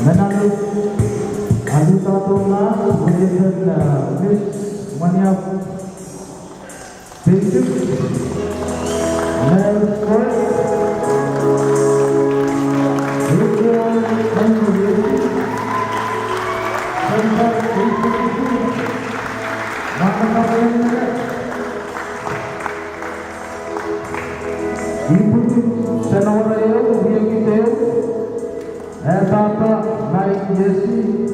Menarik Alita Tona menjadi Miss Mania Basic Male Sport Adrian Henry Santa Institute Maka Ibu Senora Biagiteo Tata Mike Yesi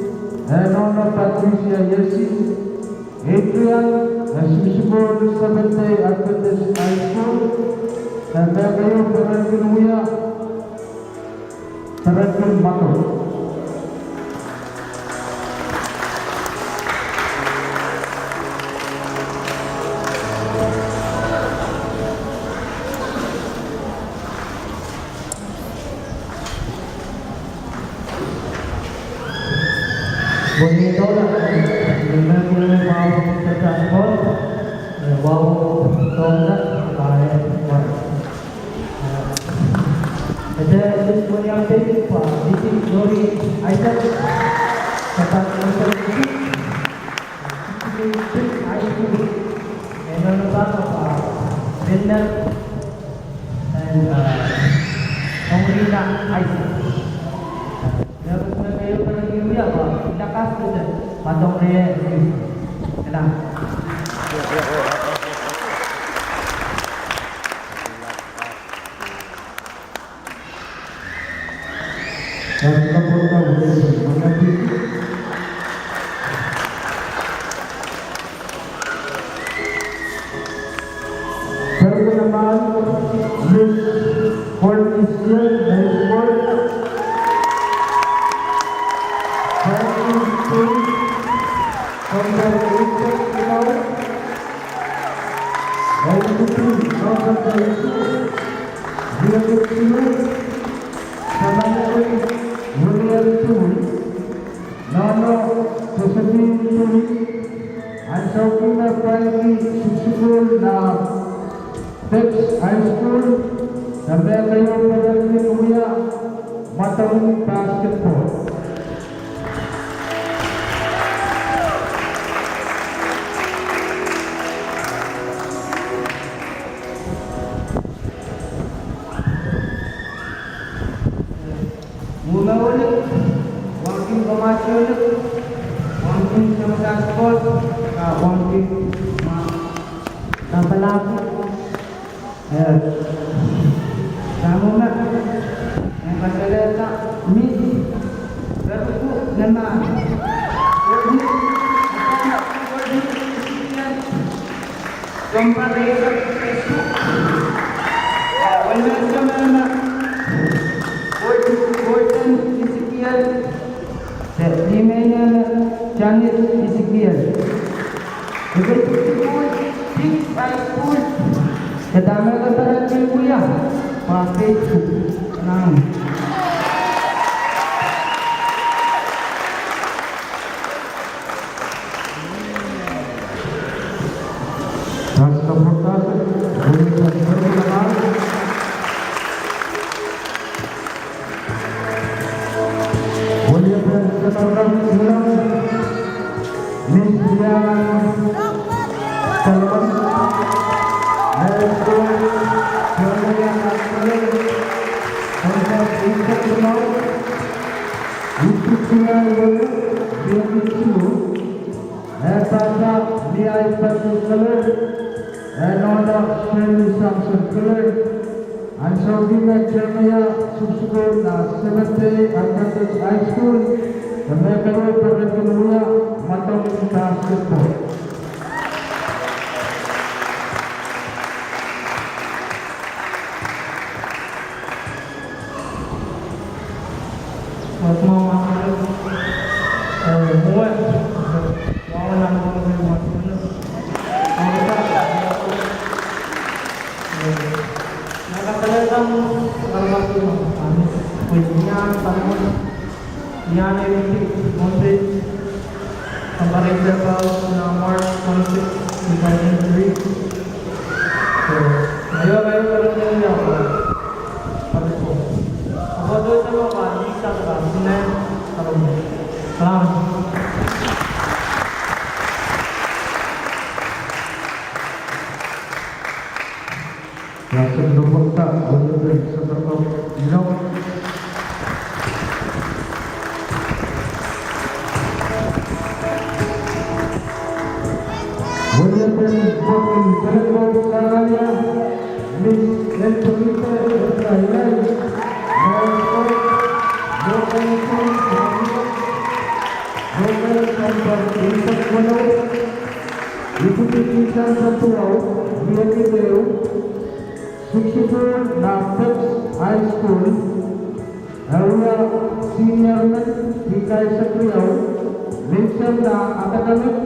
Nona Patricia Yesi Adrian Sisibol Sabete Adventist High School dan Bagayo Perantin Uya Perantin Mato. Bonito lah, dengan mulai bawa tertangkap, bawa tongkat, kain, wan. Ada semua yang tadi pak, di Glory Isaac, kata Isaac itu Isaac, yang nama apa? Bender dan Omrina Isaac. Dapat kayu pergi dia apa? Lakas tu je. Patong dia. Kenal. Dan kita pun tahu mengerti. Perkenalan Miss Fortisia dari Sport. High School sampai kayu Perantin Uya Matang Basketball. Mula ulit, walking pemaju ulit, walking sama basketball, walking tanpa lagi. Kamu nak yang pasal tak misi berbuku nama jumpa di Facebook wala sama Golden Ezekiel emailnya Janet Ezekiel begitu big by school Kedama kata cikgu ya, pakai tenang. Dan kemudian boleh berkenal. Boleh berkenal dengan Media Salman. High School, dan mereka berkenal Matang Basketball. Yan ay Monday, kemarin dapat March 26, 2003. So, ngayon karon din ako. Ako doon sa mga kanisa sa Joaquin Telecom Sarania, Miss Antonita Israel, Maestro Joaquin Joker Kantor Insek Walau, ikuti kita satu laut, Biaki Beu, Sukipur Nafex High School, Area Senior Tikai Sekriau, Vincent Academic,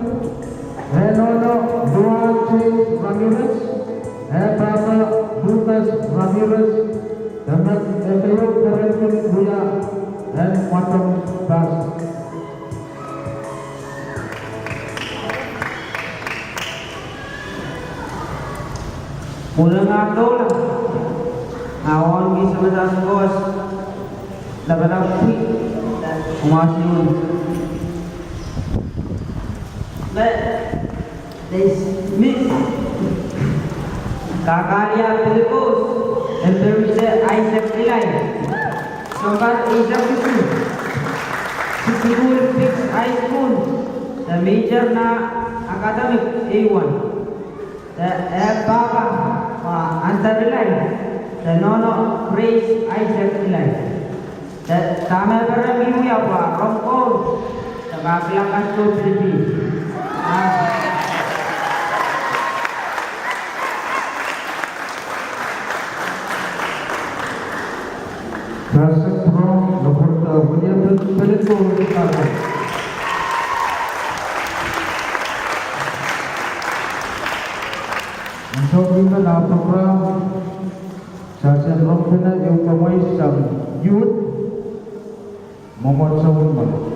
Renono Duarte Ramirez, Baba Lucas Ramirez, dengan Efeyo Kerentin Buya, dan Matang Bas. Mula nga daw lang. Awan bisa sa bos. Dapat umasi yun. Dismiss. Kakalia Pilipos. Intermediate Isaac Ilay. Sangkat Isaac Pisu. Sikigul Fixed High School. The major na academic A1. The Baba Ansar Ilay. The Nono Grace Isaac Ilay. The Tamil Review ya Pak Rongkol. The Baklakas to Philippines. Dasar Pro Laporta William Telecom Sarania. Untuk kita dapat program sahaja lokal yang pemain sang youth Muhammad Sawan.